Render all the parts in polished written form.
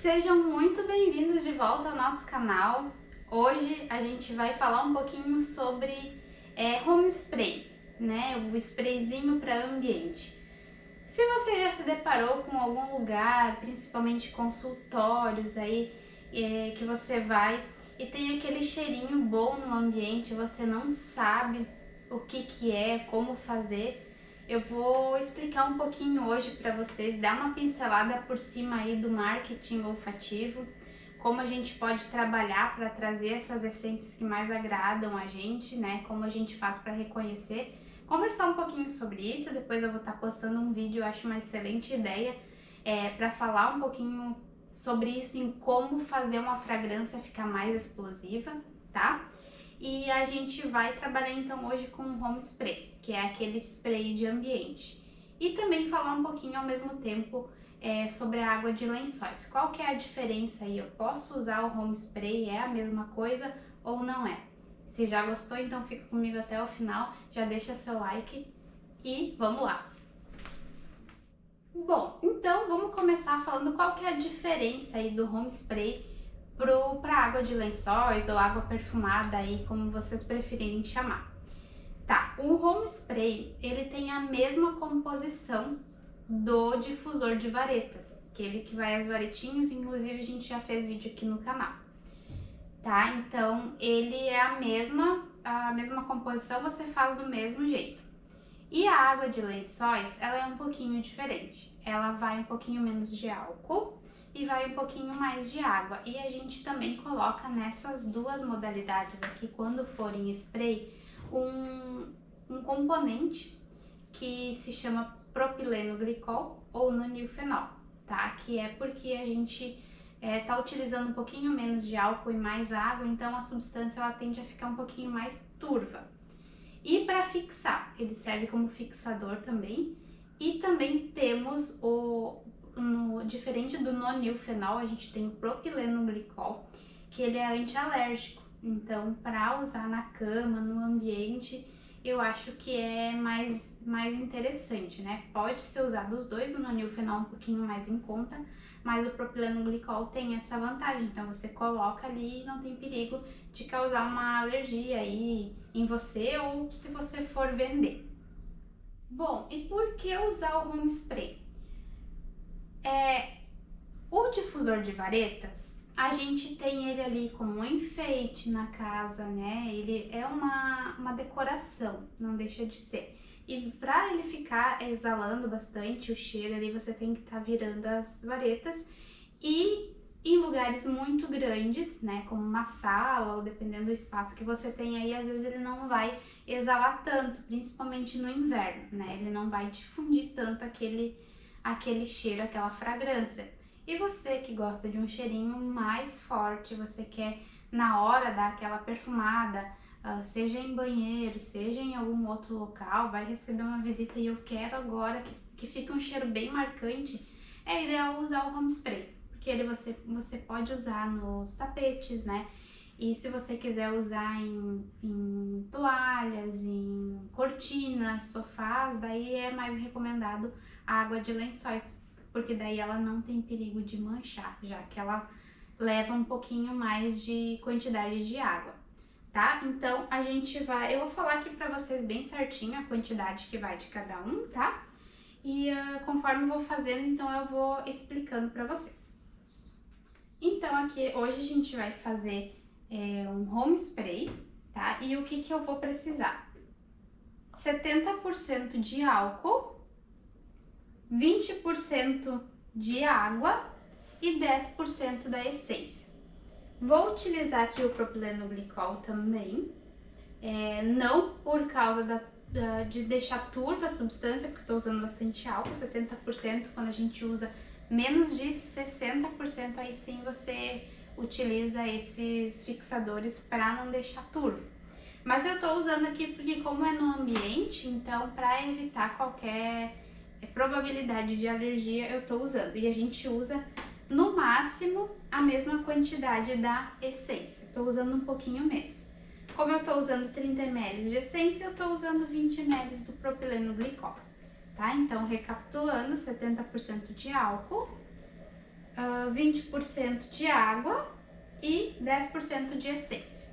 Sejam muito bem-vindos de volta ao nosso canal. Hoje a gente vai falar um pouquinho sobre home spray, né? O sprayzinho para ambiente. Se você já se deparou com algum lugar, principalmente consultórios aí, que você vai e tem aquele cheirinho bom no ambiente, você não sabe o que é, como fazer, eu vou explicar um pouquinho hoje para vocês, dar uma pincelada por cima aí do marketing olfativo, como a gente pode trabalhar para trazer essas essências que mais agradam a gente, né? Como a gente faz para reconhecer, conversar um pouquinho sobre isso. Depois eu vou estar postando um vídeo, eu acho uma excelente ideia para falar um pouquinho sobre isso, em como fazer uma fragrância ficar mais explosiva, tá? E a gente vai trabalhar então hoje com o home spray, que é aquele spray de ambiente. E também falar um pouquinho ao mesmo tempo sobre a água de lençóis. Qual que é a diferença aí? Eu posso usar o home spray, é a mesma coisa ou não é? Se já gostou, então fica comigo até o final, já deixa seu like e vamos lá! Bom, então vamos começar falando qual que é a diferença aí do home spray para água de lençóis ou água perfumada aí, como vocês preferirem chamar. Tá, o home spray, ele tem a mesma composição do difusor de varetas, aquele que vai as varetinhas, inclusive a gente já fez vídeo aqui no canal. Tá? Então, ele é a mesma composição, você faz do mesmo jeito. E a água de lençóis, ela é um pouquinho diferente. Ela vai um pouquinho menos de álcool e vai um pouquinho mais de água. E a gente também coloca nessas duas modalidades aqui, quando for em spray, um componente que se chama propileno glicol ou nonilfenol, tá? Que é porque a gente tá utilizando um pouquinho menos de álcool e mais água, então a substância ela tende a ficar um pouquinho mais turva. E para fixar, ele serve como fixador também. E também temos diferente do nonilfenol, a gente tem o propileno glicol, que ele é antialérgico. Então, para usar na cama, no ambiente, eu acho que é mais interessante, né? Pode ser usado os dois, o nonilfenol um pouquinho mais em conta, mas o propileno glicol tem essa vantagem, então você coloca ali e não tem perigo de causar uma alergia aí em você ou se você for vender. Bom, e por que usar o home spray? O difusor de varetas, a gente tem ele ali como um enfeite na casa, né? Ele é uma decoração, não deixa de ser. E para ele ficar exalando bastante o cheiro ali, você tem que estar virando as varetas e em lugares muito grandes, né, como uma sala ou dependendo do espaço que você tem aí, às vezes ele não vai exalar tanto, principalmente no inverno, né? Ele não vai difundir tanto aquele cheiro, aquela fragrância. E você que gosta de um cheirinho mais forte, você quer na hora dar aquela perfumada, seja em banheiro, seja em algum outro local, vai receber uma visita e eu quero agora que fique um cheiro bem marcante, é ideal usar o home spray, porque ele você pode usar nos tapetes, né? E se você quiser usar em toalhas, em cortinas, sofás, daí é mais recomendado a água de lençóis, porque daí ela não tem perigo de manchar, já que ela leva um pouquinho mais de quantidade de água, tá? Então eu vou falar aqui pra vocês bem certinho a quantidade que vai de cada um, tá? E conforme eu vou fazendo, então eu vou explicando pra vocês. Então aqui, hoje a gente vai fazer um home spray, tá? E o que eu vou precisar? 70% de álcool, 20% de água e 10% da essência. Vou utilizar aqui o propileno glicol também, não por causa de deixar turva a substância, porque estou usando bastante álcool, 70%, quando a gente usa menos de 60%, aí sim você utiliza esses fixadores para não deixar turvo. Mas eu estou usando aqui porque como é no ambiente, então para evitar qualquer probabilidade de alergia eu estou usando. E a gente usa no máximo a mesma quantidade da essência, estou usando um pouquinho menos. Como eu estou usando 30 ml de essência, eu estou usando 20 ml do propileno glicol, tá? Então, recapitulando, 70% de álcool, 20% de água e 10% de essência.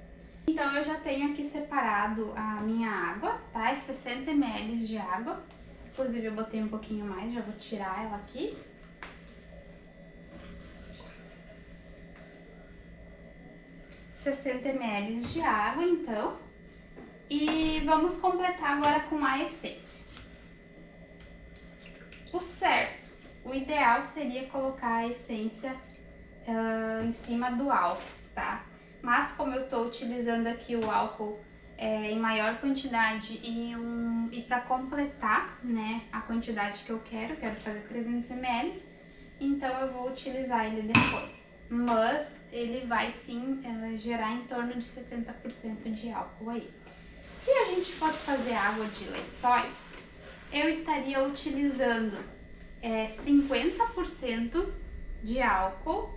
Então eu já tenho aqui separado a minha água, tá? 60 ml de água. Inclusive eu botei um pouquinho mais, já vou tirar ela aqui. ml de água, então. E vamos completar agora com a essência. O certo, o ideal seria colocar a essência em cima do álcool, tá? Mas como eu tô utilizando aqui o álcool em maior quantidade e para completar, né, a quantidade que eu quero fazer 300 ml, então eu vou utilizar ele depois. Mas ele vai sim gerar em torno de 70% de álcool aí. Se a gente fosse fazer água de lençóis, eu estaria utilizando 50% de álcool,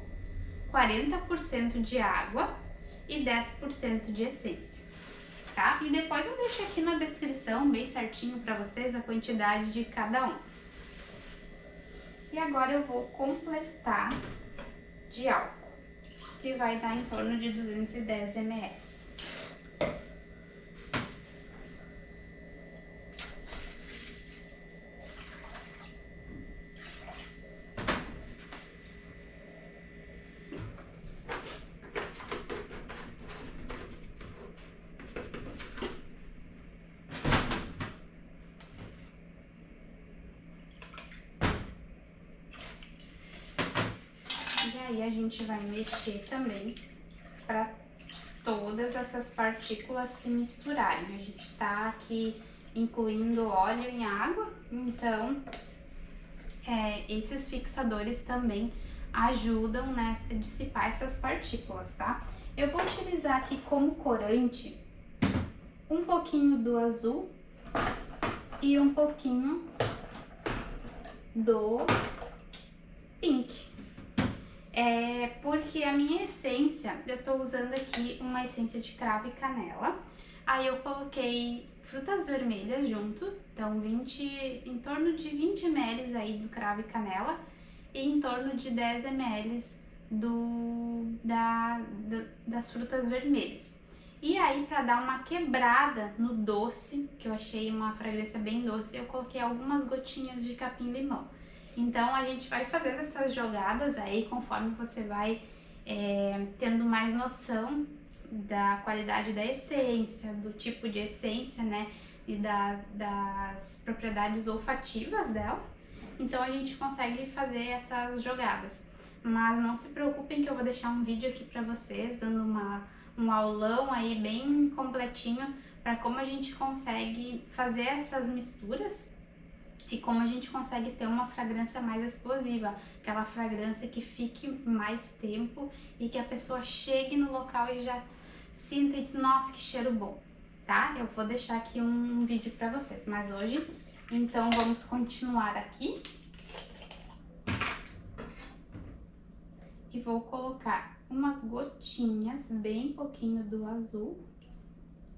40% de água e 10% de essência, tá? E depois eu deixo aqui na descrição bem certinho para vocês a quantidade de cada um. E agora eu vou completar de álcool, que vai dar em torno de 210 ml. E aí a gente vai mexer também para todas essas partículas se misturarem. A gente tá aqui incluindo óleo em água, então esses fixadores também ajudam, né, a dissipar essas partículas, tá? Eu vou utilizar aqui como corante um pouquinho do azul e um pouquinho do pink. Porque a minha essência, eu tô usando aqui uma essência de cravo e canela. Aí eu coloquei frutas vermelhas junto, então em torno de 20 ml aí do cravo e canela e em torno de 10 ml das frutas vermelhas. E aí, para dar uma quebrada no doce, que eu achei uma fragrância bem doce, eu coloquei algumas gotinhas de capim-limão. Então, a gente vai fazendo essas jogadas aí, conforme você vai tendo mais noção da qualidade da essência, do tipo de essência, né, e das propriedades olfativas dela. Então, a gente consegue fazer essas jogadas. Mas não se preocupem que eu vou deixar um vídeo aqui pra vocês, dando um aulão aí bem completinho para como a gente consegue fazer essas misturas e como a gente consegue ter uma fragrância mais explosiva, aquela fragrância que fique mais tempo e que a pessoa chegue no local e já sinta e diz, nossa, que cheiro bom, tá? Eu vou deixar aqui um vídeo para vocês, mas hoje, então, vamos continuar aqui. E vou colocar umas gotinhas, bem pouquinho do azul,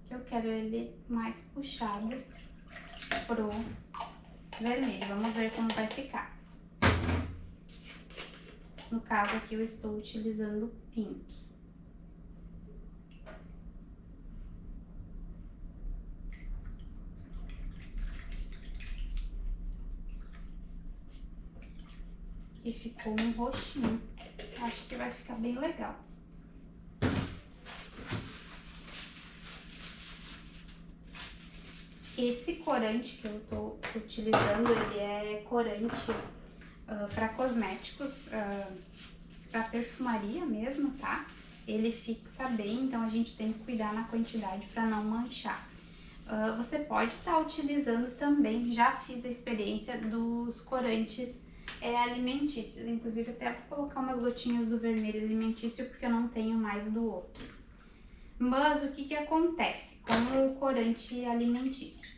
que eu quero ele mais puxado pro vermelho. Vamos ver como vai ficar. No caso aqui eu estou utilizando pink. E ficou um roxinho. Acho que vai ficar bem legal. Esse corante que eu tô utilizando, ele é corante para cosméticos, para perfumaria mesmo, tá? Ele fixa bem, então a gente tem que cuidar na quantidade para não manchar. Você pode estar utilizando também, já fiz a experiência dos corantes alimentícios, inclusive até vou colocar umas gotinhas do vermelho alimentício porque eu não tenho mais do outro. Mas o que acontece com o corante alimentício?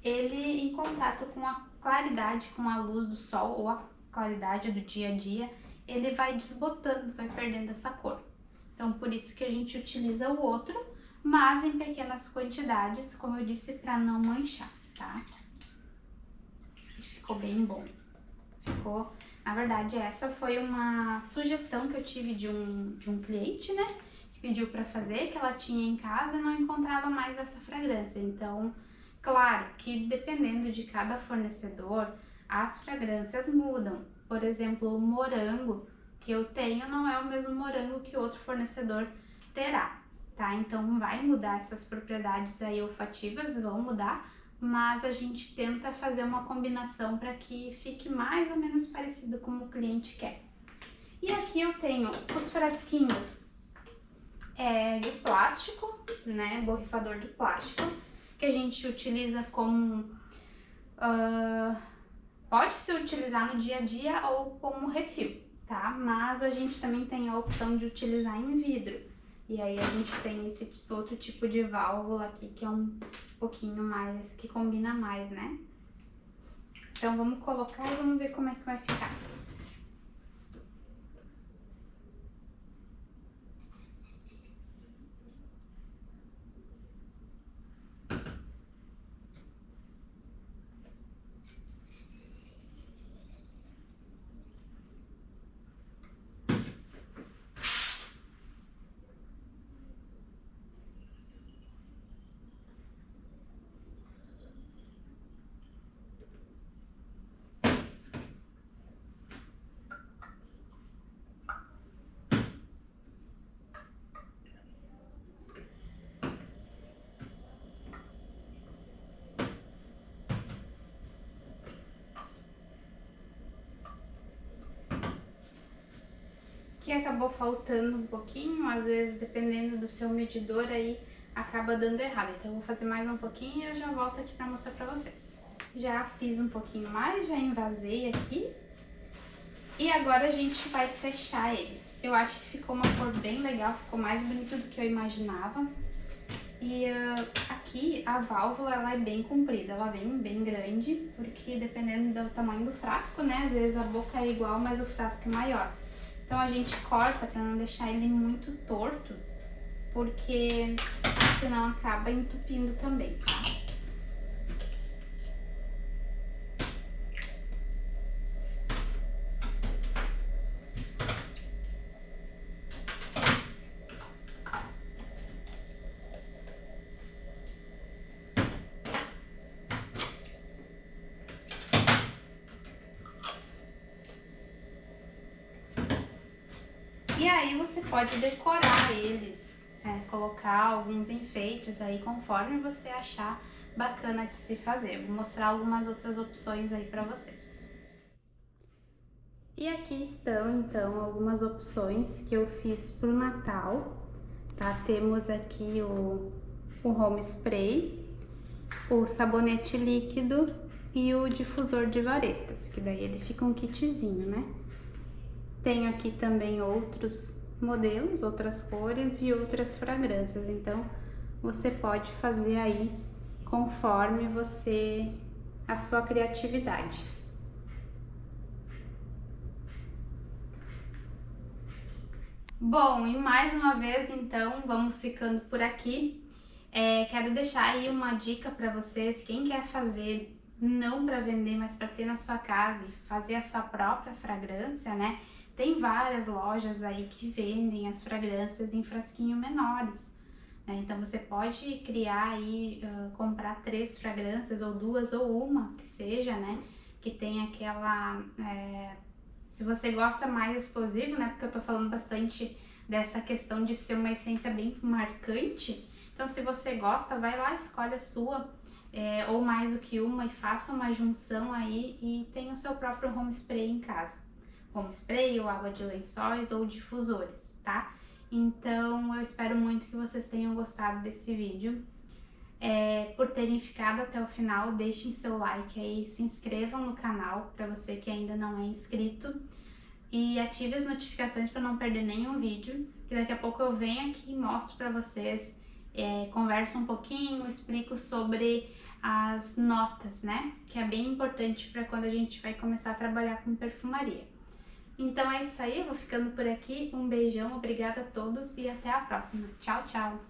Ele, em contato com a claridade, com a luz do sol ou a claridade do dia a dia, ele vai desbotando, vai perdendo essa cor. Então, por isso que a gente utiliza o outro, mas em pequenas quantidades, como eu disse, para não manchar, tá? Ficou bem bom. Ficou, Na verdade, essa foi uma sugestão que eu tive de um cliente, né? Que pediu para fazer, que ela tinha em casa e não encontrava mais essa fragrância. Então, claro que dependendo de cada fornecedor, as fragrâncias mudam. Por exemplo, o morango que eu tenho não é o mesmo morango que outro fornecedor terá, tá? Então vai mudar, essas propriedades aí olfativas vão mudar, mas a gente tenta fazer uma combinação para que fique mais ou menos parecido com o cliente quer. E aqui eu tenho os frasquinhos de plástico, né, borrifador de plástico, que a gente utiliza como... pode se utilizar no dia a dia ou como refil, tá? Mas a gente também tem a opção de utilizar em vidro. E aí a gente tem esse outro tipo de válvula aqui que é um pouquinho mais, que combina mais, né? Então vamos colocar e vamos ver como é que vai ficar. Que acabou faltando um pouquinho, às vezes dependendo do seu medidor aí acaba dando errado. Então eu vou fazer mais um pouquinho e eu já volto aqui pra mostrar pra vocês. Já fiz um pouquinho mais, já envasei aqui. E agora a gente vai fechar eles. Eu acho que ficou uma cor bem legal, ficou mais bonito do que eu imaginava. E aqui a válvula ela é bem comprida, ela vem bem grande, porque dependendo do tamanho do frasco, né, às vezes a boca é igual, mas o frasco é maior. Então a gente corta para não deixar ele muito torto, porque senão acaba entupindo também, tá? E aí você pode decorar eles, colocar alguns enfeites aí conforme você achar bacana de se fazer. Vou mostrar algumas outras opções aí pra vocês. E aqui estão então algumas opções que eu fiz pro Natal, tá? Temos aqui o home spray, o sabonete líquido e o difusor de varetas, que daí ele fica um kitzinho, né? Tenho aqui também outros modelos, outras cores e outras fragrâncias, então você pode fazer aí conforme a sua criatividade. Bom, e mais uma vez então vamos ficando por aqui. Quero deixar aí uma dica para vocês, quem quer fazer não para vender, mas para ter na sua casa e fazer a sua própria fragrância, né? Tem várias lojas aí que vendem as fragrâncias em frasquinho menores, né? Então você pode criar aí, comprar 3 fragrâncias ou 2 ou uma que seja, né? Que tem aquela... se você gosta mais explosivo, né? Porque eu tô falando bastante dessa questão de ser uma essência bem marcante. Então se você gosta, vai lá, escolhe a sua, ou mais do que uma, e faça uma junção aí e tenha o seu próprio home spray em casa. Home spray ou água de lençóis ou difusores, tá? Então eu espero muito que vocês tenham gostado desse vídeo. Por terem ficado até o final, deixem seu like aí, se inscrevam no canal para você que ainda não é inscrito e ative as notificações para não perder nenhum vídeo, que daqui a pouco eu venho aqui e mostro para vocês, converso um pouquinho, explico sobre as notas, né? Que é bem importante para quando a gente vai começar a trabalhar com perfumaria. Então é isso aí, eu vou ficando por aqui, um beijão, obrigada a todos e até a próxima. Tchau, tchau!